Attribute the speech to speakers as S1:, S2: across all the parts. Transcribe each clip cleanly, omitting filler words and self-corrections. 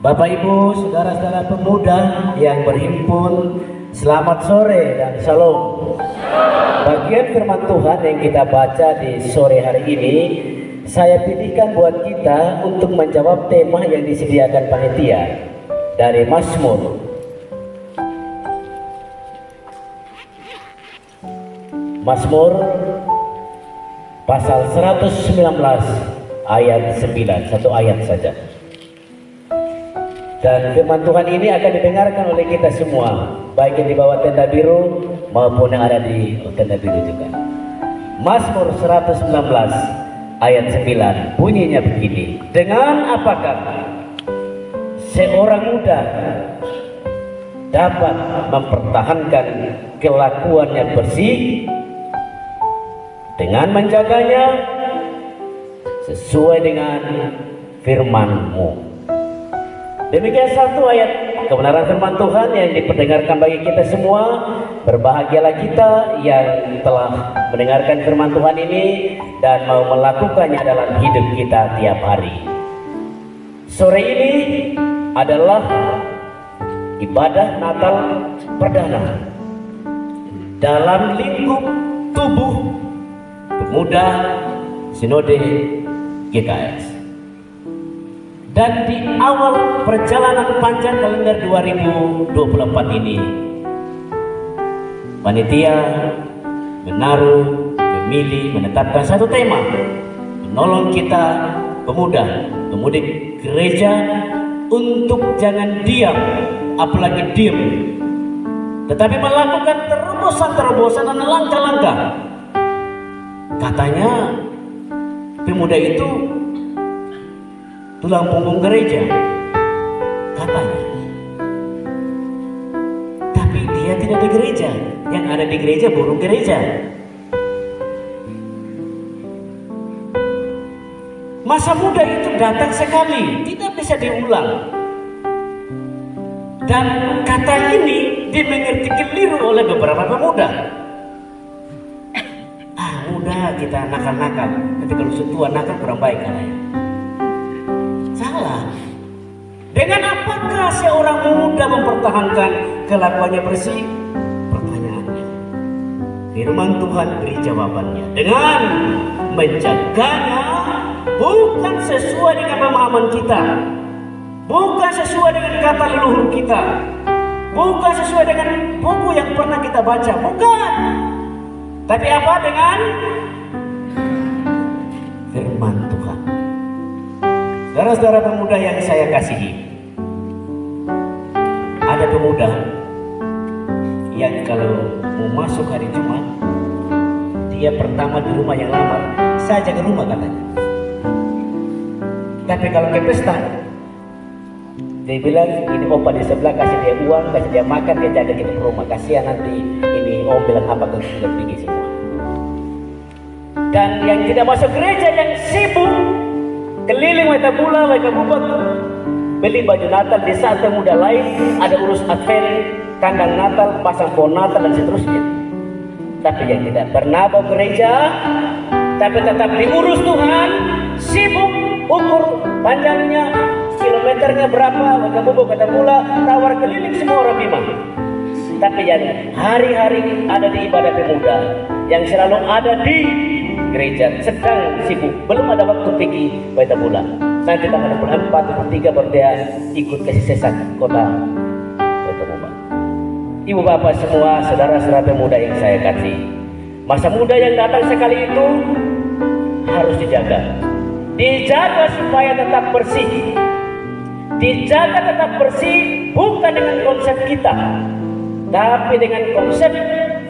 S1: Bapak Ibu, saudara-saudara pemuda yang berhimpun, selamat sore dan shalom. Bagian firman Tuhan yang kita baca di sore hari ini, saya pilihkan buat kita untuk menjawab tema yang disediakan panitia dari Mazmur. Mazmur pasal 119 ayat 9, satu ayat saja. Dan firman Tuhan ini akan didengarkan oleh kita semua, baik yang di bawah tenda biru maupun yang ada di tenda biru juga. Mazmur 119 ayat 9 bunyinya begini. Dengan apakah seorang muda dapat mempertahankan kelakuannya bersih? Dengan menjaganya sesuai dengan firman-Mu. Demikian satu ayat kebenaran firman Tuhan yang diperdengarkan bagi kita semua. Berbahagialah kita yang telah mendengarkan firman Tuhan ini dan mau melakukannya dalam hidup kita tiap hari. Sore ini adalah ibadah Natal perdana dalam lingkup tubuh pemuda Sinode GKS. Dan di awal perjalanan panjang kalender 2024 ini, panitia memilih menetapkan satu tema, menolong kita pemuda, pemudi gereja untuk jangan diam, apalagi diem, tetapi melakukan terobosan-terobosan dan langkah-langkah. Katanya pemuda itu tulang punggung gereja, katanya. Tapi dia tidak di gereja, yang ada di gereja burung gereja. Masa muda itu datang sekali, tidak bisa diulang. Dan kata ini dimengerti keliru oleh beberapa pemuda. Muda kita nakal-nakal, nanti kalau setua nakal kurang baik katanya. Salah. Dengan apakah seorang muda mempertahankan kelakuannya bersih? Pertanyaannya. Firman Tuhan beri jawabannya. Dengan menjaganya, bukan sesuai dengan pemahaman kita, bukan sesuai dengan kata leluhur kita, bukan sesuai dengan buku yang pernah kita baca, bukan. Tapi apa? Dengan firman Tuhan. Saudara-saudara pemuda yang saya kasihi, ada pemuda yang kalau mau masuk hari Jumat, dia pertama di rumah yang lama, saya jaga rumah katanya. Tapi kalau ke pesta, dia bilang ini opa di sebelah kasih dia uang, kasih dia makan, dia jaga kita ke rumah. Kasihan nanti ini om bilang apa ke kita pergi semua. Dan yang tidak masuk gereja, yang sibuk keliling Weta Bula, Weta Bubak, beli baju Natal. Di saat pemuda lain ada urus Advent, kandang Natal, pasang pohon Natal dan seterusnya. Tapi yang tidak pernah bawa gereja, tapi tetap diurus Tuhan, sibuk ukur panjangnya, kilometernya berapa, Weta Bubak, Weta Bula, tawar keliling semua orang Bima. Tapi yang hari-hari ada di ibadah pemuda, yang selalu ada di gereja, sedang sibuk, belum ada waktu pergi Weta Bula. Nanti tanggal 24, 23 baru dia ikut kasih sesak kota Weta Bula. Ibu bapak semua, saudara-saudara pemuda yang saya kasih, masa muda yang datang sekali itu harus dijaga. Dijaga supaya tetap bersih. Dijaga tetap bersih bukan dengan konsep kita, tapi dengan konsep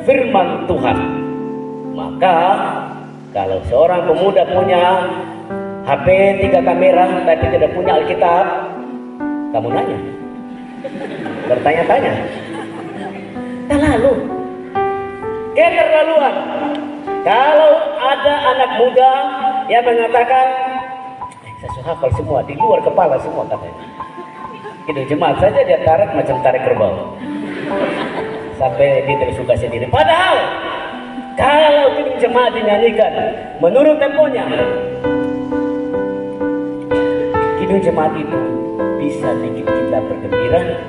S1: firman Tuhan. Maka kalau seorang pemuda punya HP 3 kamera tapi tidak punya Alkitab, kamu nanya, bertanya-tanya. Terlalu keterlaluan. Kalau ada anak muda yang mengatakan saya sudah hafal semua, di luar kepala semua katanya. Itu jemaat saja dia tarik macam tarik kerbau. Sampai dia tersuka sendiri. Padahal kalau ini jemaat dinyanyikan menurut temponya, Kidung jemaat itu bisa bikin kita bergembira,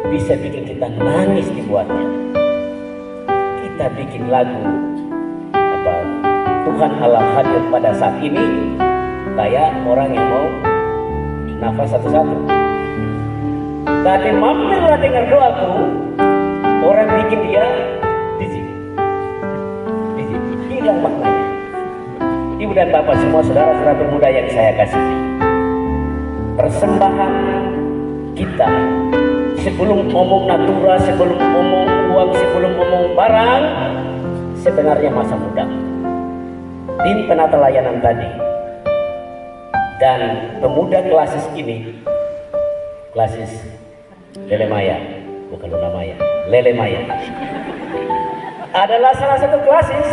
S1: bisa bikin kita nangis dibuatnya. Kita bikin lagu Tuhan Allah hadir pada saat ini, kayak orang yang mau nafas satu-satu. Tapi mampirlah dengar doaku, orang bikin dia dizik, hilang maknanya. Ibu dan bapak semua, saudara-saudara pemuda yang saya kasihi, persembahan kita sebelum ngomong natura, sebelum ngomong uang, sebelum ngomong barang, sebenarnya masa muda. Tim penata layanan tadi dan pemuda klasis ini, klasis Lele Maya, bukan Luna Maya, Lele Maya, adalah salah satu klasis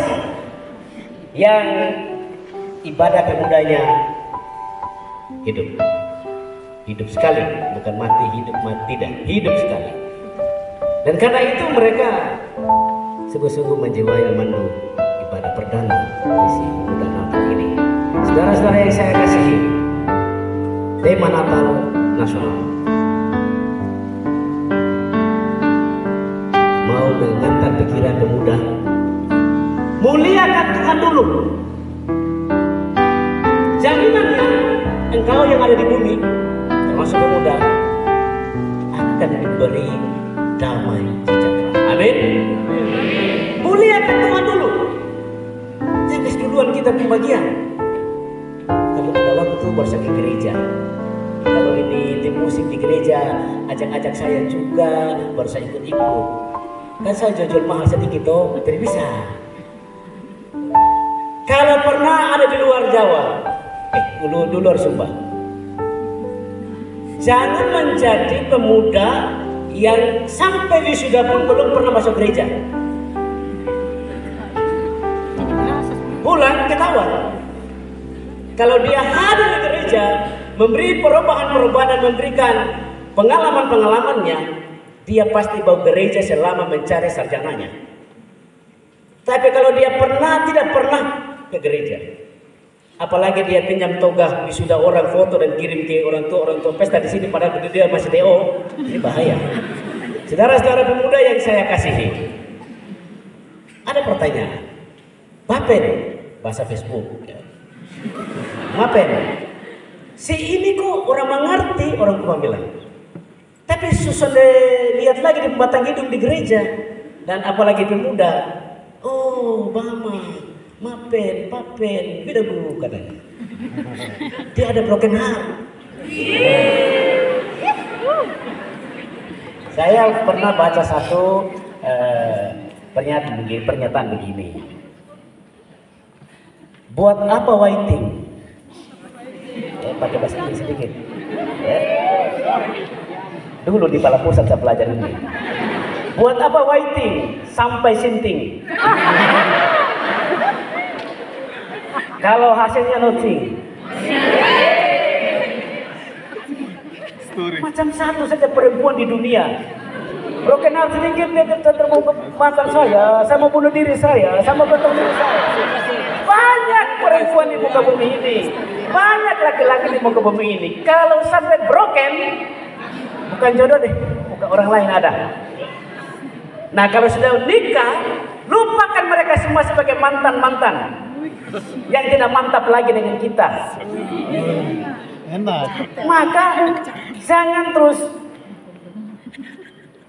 S1: yang ibadah pemudanya hidup sekali, bukan mati, tidak, hidup sekali. Dan karena itu mereka sungguh-sungguh menjiwai memandu ibadah perdana misi pemuda Natal ini. Saudara-saudara yang saya kasihi, tema Natal nasional mau mengantar pikiran pemuda, muliakan Tuhan dulu. Jaminannya engkau yang ada di bumi, termasuk pemuda, akan diberi damai sejahtera. Amin. Muliakan Tuhan dulu. Jangan duluan kita pembagian. Kalau ada waktu bersama ke gereja. Kalau ini tim musik di gereja, ajak-ajak saya juga, baru saya ikut-ikut. Kan saya jual mahal sedikit toh, tidak bisa. Kalau pernah ada di luar Jawa, dulu harus sumpah. Jangan menjadi pemuda yang sampai wisuda pun belum pernah masuk gereja. Pulang ketahuan. Kalau dia hadir di gereja, memberi perubahan-perubahan dan memberikan pengalaman-pengalamannya, dia pasti bawa gereja selama mencari sarjananya. Tapi kalau dia tidak pernah ke gereja, apalagi dia pinjam toga wisuda orang, foto dan kirim ke orang tua pesta di sini padahal dia masih DO, ini bahaya. Saudara-saudara pemuda yang saya kasihi, ada pertanyaan. Mapen, bahasa Facebook. Mapen, si ini kok orang mengerti, orang tua bilang. Tapi susah lihat lagi di batang hidung di gereja dan apalagi pemuda. Oh, mama, mapen, papen, beda bu katanya. Dia ada broken heart. Saya pernah baca satu pernyataan begini. Buat apa waiting? Pakai bahasa Inggris sedikit. Dulu di Kepala Pusat saya belajar ini. Buat apa waiting sampai sinting? Kalau hasilnya nothing. Macam satu saja perempuan di dunia. Broken heart sedikit dia terbuka mantan saya mau bunuh diri saya mau potong diri saya. Banyak perempuan di muka bumi ini, banyak laki-laki di muka bumi ini. Kalau sampai broken, bukan jodoh deh, bukan orang lain ada. Nah kalau sudah nikah, lupakan mereka semua sebagai mantan-mantan yang tidak mantap lagi dengan kita.
S2: Enak.
S1: Maka jangan terus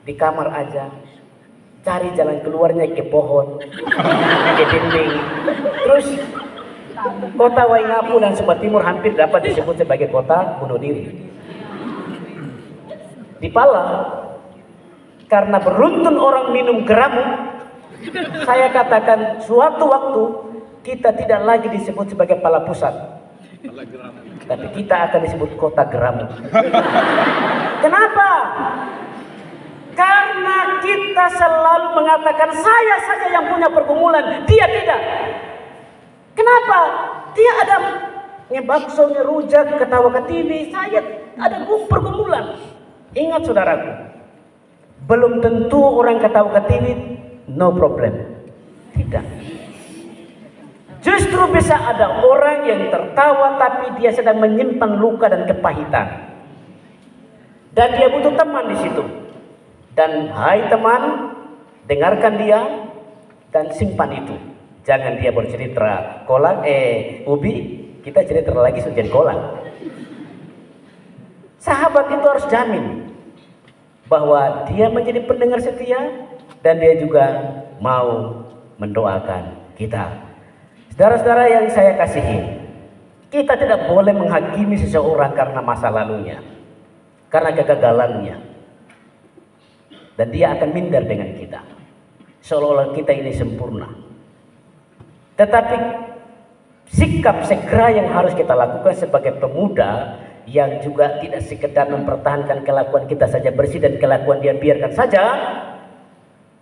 S1: di kamar aja, cari jalan keluarnya ke pohon, ke dinding. Terus kota Waingapu dan Sumba Timur hampir dapat disebut sebagai kota bunuh diri. Di Pala, karena beruntun orang minum geramu, saya katakan suatu waktu kita tidak lagi disebut sebagai Pala Pusat, tapi kita akan disebut kota geramu. Kenapa? Karena kita selalu mengatakan saya saja yang punya pergumulan, dia tidak. Kenapa? Dia ada ngebakso, ngerujak, ketawa ke TV, saya ada pergumulan. Ingat saudaraku, belum tentu orang ketawa ke TV no problem. Tidak. Justru Justru bisa ada orang yang tertawa tapi dia sedang menyimpan luka dan kepahitan. Dan dia butuh teman di situ. Dan hai teman, dengarkan dia dan simpan itu. Jangan dia bercerita kolak, ubi, kita cerita lagi sujian kolak. Sahabat itu harus jamin bahwa dia menjadi pendengar setia dan dia juga mau mendoakan kita. Saudara-saudara yang saya kasihi, kita tidak boleh menghakimi seseorang karena masa lalunya, karena kegagalannya, dan dia akan minder dengan kita seolah-olah kita ini sempurna. Tetapi sikap segera yang harus kita lakukan sebagai pemuda yang juga tidak sekedar mempertahankan kelakuan kita saja bersih dan kelakuan dia biarkan saja,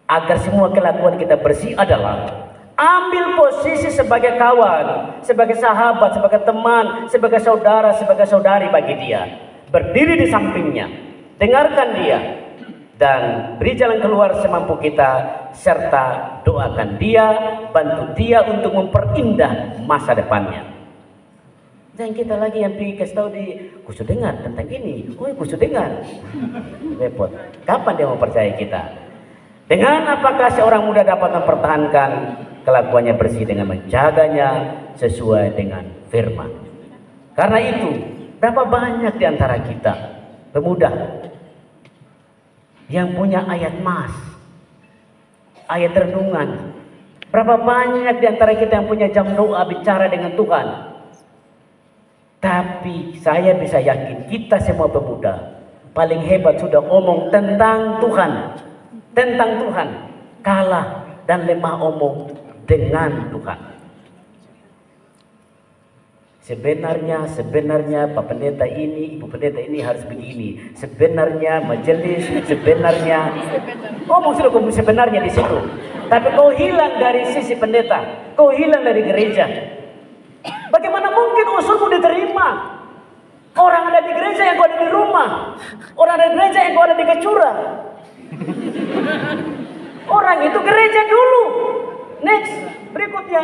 S1: agar semua kelakuan kita bersih adalah ambil posisi sebagai kawan, sebagai sahabat, sebagai teman, sebagai saudara, sebagai saudari bagi dia. Berdiri di sampingnya, dengarkan dia, dan beri jalan keluar semampu kita, serta doakan dia, bantu dia untuk memperindah masa depannya. Dan kita lagi yang pergi kasih tahu kusu dengar tentang ini, kusu dengar. Repot. Kapan dia mau percaya kita? Dengan apakah seorang muda dapat mempertahankan kelakuannya bersih dengan menjaganya sesuai dengan firman. Karena itu, berapa banyak di antara kita pemuda yang punya ayat mas, ayat renungan. Berapa banyak di antara kita yang punya jam doa bicara dengan Tuhan. Tapi saya bisa yakin kita semua pemuda paling hebat sudah omong tentang Tuhan. Tentang Tuhan. Kalah dan lemah omong dengan Tuhan. Sebenarnya Pak Pendeta ini, Ibu Pendeta ini harus begini. Sebenarnya majelis, sebenarnya ngomong sudah sebenarnya di situ. Tapi kau hilang dari sisi pendeta, kau hilang dari gereja. Bagaimana mungkin usulmu diterima? Orang ada di gereja yang kau ada di rumah, orang ada di gereja yang kau ada di Kecura. Orang itu gereja dulu. Next, berikutnya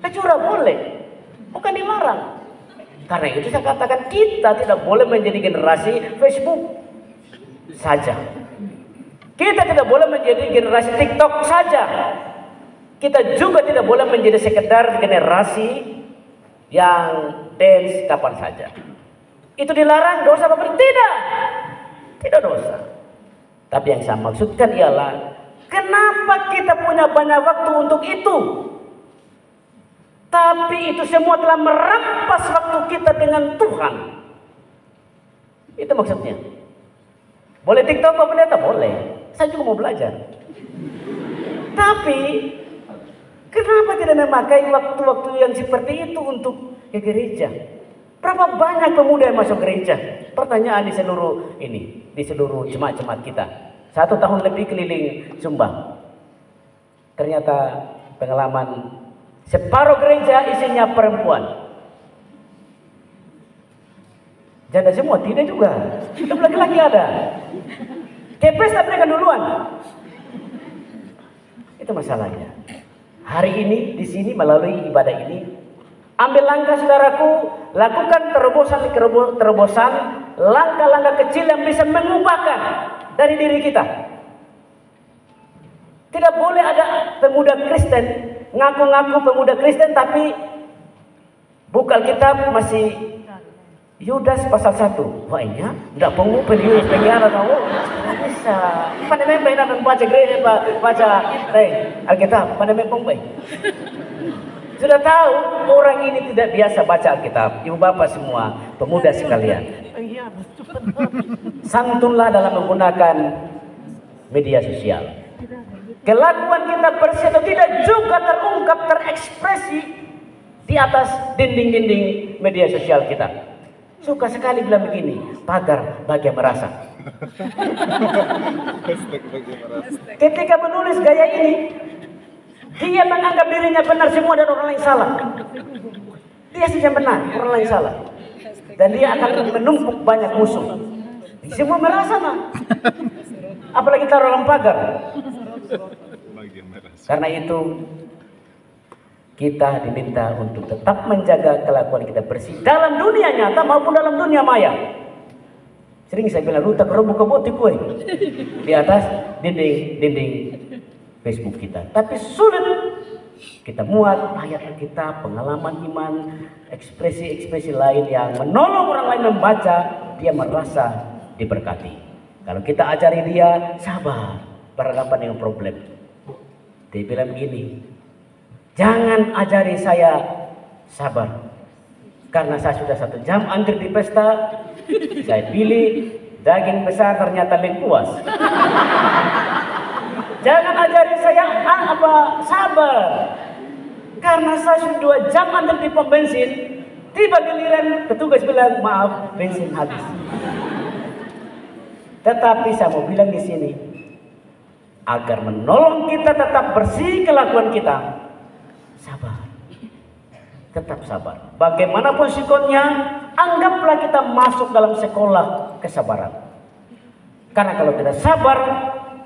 S1: Kecura boleh. Bukan dilarang. Karena itu saya katakan kita tidak boleh menjadi generasi Facebook saja. Kita tidak boleh menjadi generasi TikTok saja. Kita juga tidak boleh menjadi sekedar generasi yang dance kapan saja. Itu dilarang, dosa apa? Tidak. Tidak dosa. Tapi yang saya maksudkan ialah kenapa kita punya banyak waktu untuk itu? Tapi itu semua telah merampas waktu kita dengan Tuhan. Itu maksudnya. Boleh TikTok Pak Pendeta? Boleh. Saya juga mau belajar. Tapi kenapa tidak memakai waktu-waktu yang seperti itu untuk ke gereja? Berapa banyak pemuda yang masuk gereja? Pertanyaan di seluruh jemaat-jemaat kita. 1 tahun lebih keliling Sumba. Ternyata pengalaman separuh gereja isinya perempuan. Janda semua? Tidak juga. Itu laki-laki ada. Kepes tapi mereka duluan. Itu masalahnya. Hari ini di sini melalui ibadah ini, ambil langkah saudaraku, lakukan terobosan, langkah-langkah kecil yang bisa mengubahkan dari diri kita. Tidak boleh ada pemuda Kristen ngaku-ngaku pemuda Kristen tapi buka Alkitab masih Yudas pasal 1. Wah iya, tidak pengu Yudas pengiara tahu. Bisa. Pada memang dan baca gereja baca Alkitab, pada memang baik. Sudah tahu orang ini tidak biasa baca Alkitab. Ibu bapak semua, pemuda sekalian. Santunlah dalam menggunakan media sosial. Kelakuan kita bersih atau tidak juga terungkap, terekspresi di atas dinding-dinding media sosial kita. Suka sekali bilang begini, pagar bagi yang merasa. Ketika menulis gaya ini, dia menganggap dirinya benar semua dan orang lain salah. Dia saja benar, orang lain salah. Dan dia akan menumpuk banyak musuh. Semua merasa mah. Apalagi taruh dalam pagar. Karena itu kita diminta untuk tetap menjaga kelakuan kita bersih dalam dunia nyata maupun dalam dunia maya. Sering saya bilang, lu tak keroboh keboti kue di atas dinding Facebook kita. Tapi sulit kita muat ayat kita, pengalaman iman, ekspresi-ekspresi lain yang menolong orang lain membaca, dia merasa diberkati. Kalau kita ajari dia sabar berhadapan dengan problem, dia bilang begini, jangan ajari saya sabar karena saya sudah 1 jam antri di pesta, saya pilih daging besar ternyata lengkuas. Jangan ajari saya sabar karena saya sudah 2 jam antri di pom bensin, tiba giliran petugas bilang maaf bensin habis. Tetapi saya mau bilang di sini, agar menolong kita tetap bersih kelakuan kita, sabar, tetap sabar. Bagaimanapun sikonnya, anggaplah kita masuk dalam sekolah kesabaran. Karena kalau tidak sabar,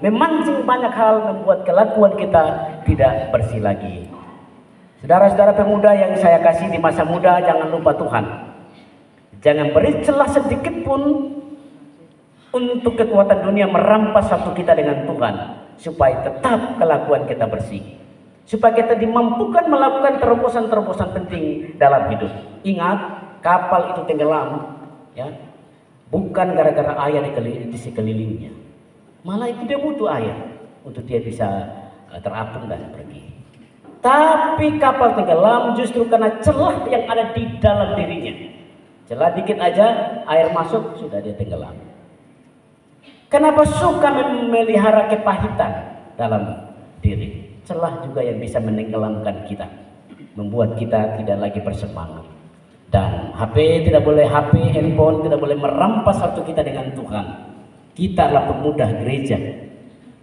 S1: memancing banyak hal, membuat kelakuan kita tidak bersih lagi. Saudara-saudara pemuda yang saya kasih di masa muda, jangan lupa Tuhan. Jangan beri celah sedikit pun untuk kekuatan dunia merampas satu kita dengan Tuhan, supaya tetap kelakuan kita bersih, supaya kita dimampukan melakukan terobosan-terobosan penting dalam hidup. Ingat, kapal itu tenggelam ya, bukan gara-gara air di sekelilingnya, malah itu dia butuh air untuk dia bisa terapung dan pergi. Tapi kapal tenggelam justru karena celah yang ada di dalam dirinya. Celah dikit aja air masuk, sudah dia tenggelam. Kenapa suka memelihara kepahitan dalam diri? Celah juga yang bisa menenggelamkan kita, membuat kita tidak lagi bersemangat. Dan HP tidak boleh, handphone tidak boleh merampas waktu kita dengan Tuhan. Kita adalah pemuda gereja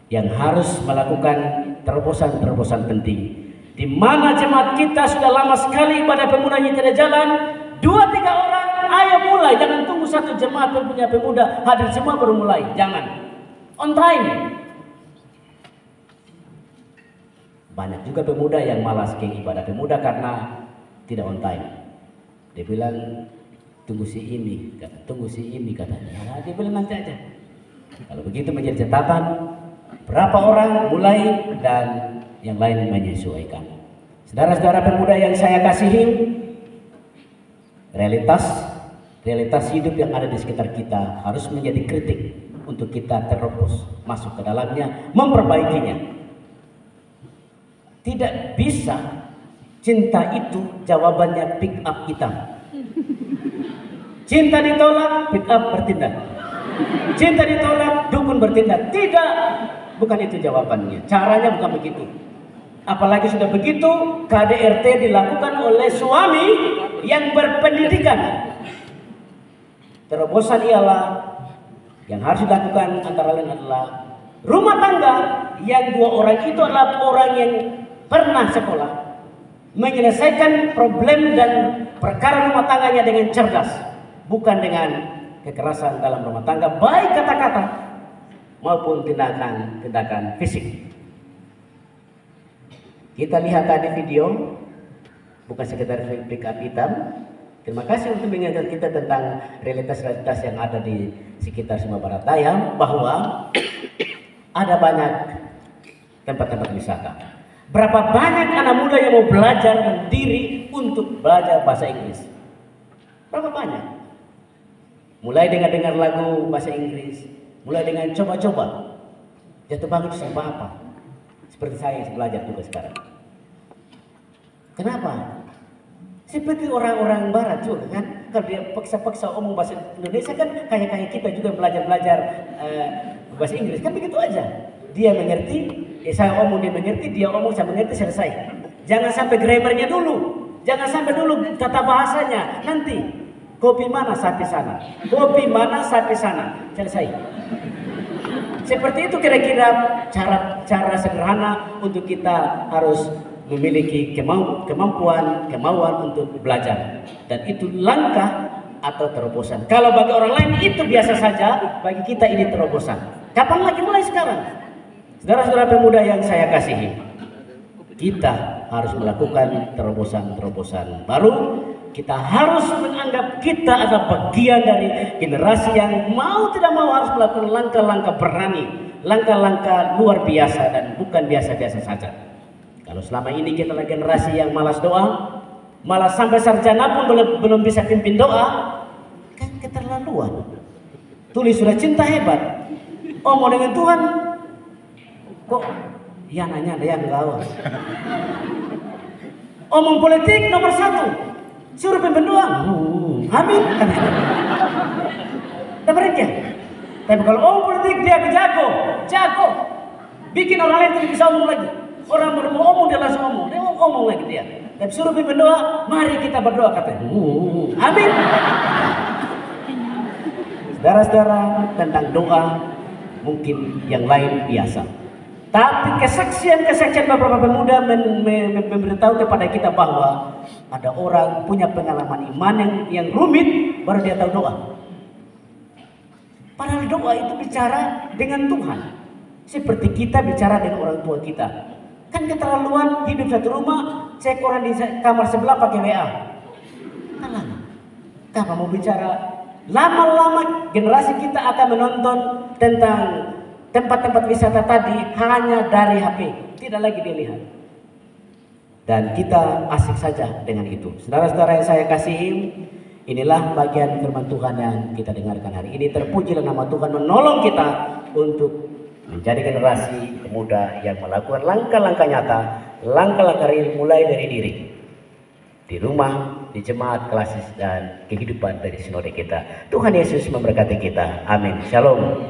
S1: yang harus melakukan terobosan-terobosan penting. Di mana jemaat kita sudah lama sekali ibadah pemudanya tidak jalan, 2-3 orang, ayo mulai. Jangan tunggu 1 jemaat punya pemuda hadir semua baru mulai. Jangan. On time. Banyak juga pemuda yang malas ke ibadah pemuda karena tidak on time. Dia bilang tunggu si ini katanya. Nah, dia bilang nanti aja. Kalau begitu menjadi catatan, berapa orang mulai dan yang lain menyesuaikan. Saudara-saudara pemuda yang saya kasihi, realitas hidup yang ada di sekitar kita harus menjadi kritik untuk kita terobos masuk ke dalamnya, memperbaikinya. Tidak bisa cinta itu jawabannya pick up hitam. Cinta ditolak, pick up bertindak. Cinta ditolak, dukun bertindak. Tidak, bukan itu jawabannya. Caranya bukan begitu. Apalagi sudah begitu, KDRT dilakukan oleh suami yang berpendidikan. Terobosan ialah yang harus dilakukan antara lain adalah rumah tangga yang 2 orang itu adalah orang yang pernah sekolah, menyelesaikan problem dan perkara rumah tangganya dengan cerdas, bukan dengan kekerasan dalam rumah tangga, baik kata-kata maupun tindakan fisik. Kita lihat tadi video, bukan sekedar pick up hitam. Terima kasih untuk mengingatkan kita tentang realitas-realitas yang ada di sekitar Sumba Barat Daya, bahwa ada banyak tempat-tempat wisata. Berapa banyak anak muda yang mau belajar mandiri untuk belajar bahasa Inggris? Berapa banyak? Mulai dengan dengar lagu bahasa Inggris, mulai dengan coba-coba. Jatuh bangun itu sampai apa? Seperti saya yang belajar juga sekarang. Kenapa? Seperti orang-orang barat juga kan, kalau dia paksa-paksa omong bahasa Indonesia kan kayak kita juga belajar-belajar bahasa Inggris kan begitu aja. Dia mengerti, saya omong dia mengerti, dia omong saya mengerti, selesai. Jangan sampai grammarnya dulu, jangan sampai dulu tata bahasanya. Nanti kopi mana sapi sana, kopi mana sapi sana, selesai. Seperti itu kira-kira cara sederhana untuk kita harus memiliki kemauan untuk belajar, dan itu langkah atau terobosan. Kalau bagi orang lain itu biasa saja, bagi kita ini terobosan. Kapan lagi? Mulai sekarang. Saudara-saudara pemuda yang saya kasihi, kita harus melakukan terobosan-terobosan baru. Kita harus menganggap kita adalah bagian dari generasi yang mau tidak mau harus melakukan langkah-langkah berani, langkah-langkah luar biasa dan bukan biasa-biasa saja. Kalau selama ini kita adalah generasi yang malas doa, malah sampai sarjana pun belum bisa pimpin doa, kan keterlaluan. Tulis sudah cinta hebat, mau dengan Tuhan kok ya nanya ada yang gaul. Omong politik nomor 1, suruh pimpin doa, amin. Dengerin ya. Tapi kalau omong politik dia jago, bikin orang lain tidak bisa omong lagi. Orang baru mau omong dia langsung omong, dia mau omong lagi dia. Tapi suruh pimpin doa, mari kita berdoa katanya, amin. Saudara-saudara, tentang doa mungkin yang lain biasa. Tapi kesaksian beberapa pemuda memberitahu kepada kita bahwa ada orang punya pengalaman iman yang rumit baru dia tahu doa. Padahal doa itu bicara dengan Tuhan. Seperti kita bicara dengan orang tua kita. Kan keterlaluan hidup satu rumah, cek orang di kamar sebelah pakai WA. Kan lama. Kita mau bicara. Lama-lama generasi kita akan menonton tentang tempat-tempat wisata tadi hanya dari HP, tidak lagi dilihat. Dan kita asik saja dengan itu. Saudara-saudara yang saya kasihi, inilah bagian firman Tuhan yang kita dengarkan hari ini. Terpujilah nama Tuhan menolong kita untuk menjadi generasi pemuda yang melakukan langkah-langkah nyata, langkah-langkah real mulai dari diri. Di rumah, di jemaat, kelas dan kehidupan dari sinode kita. Tuhan Yesus memberkati kita. Amin. Shalom.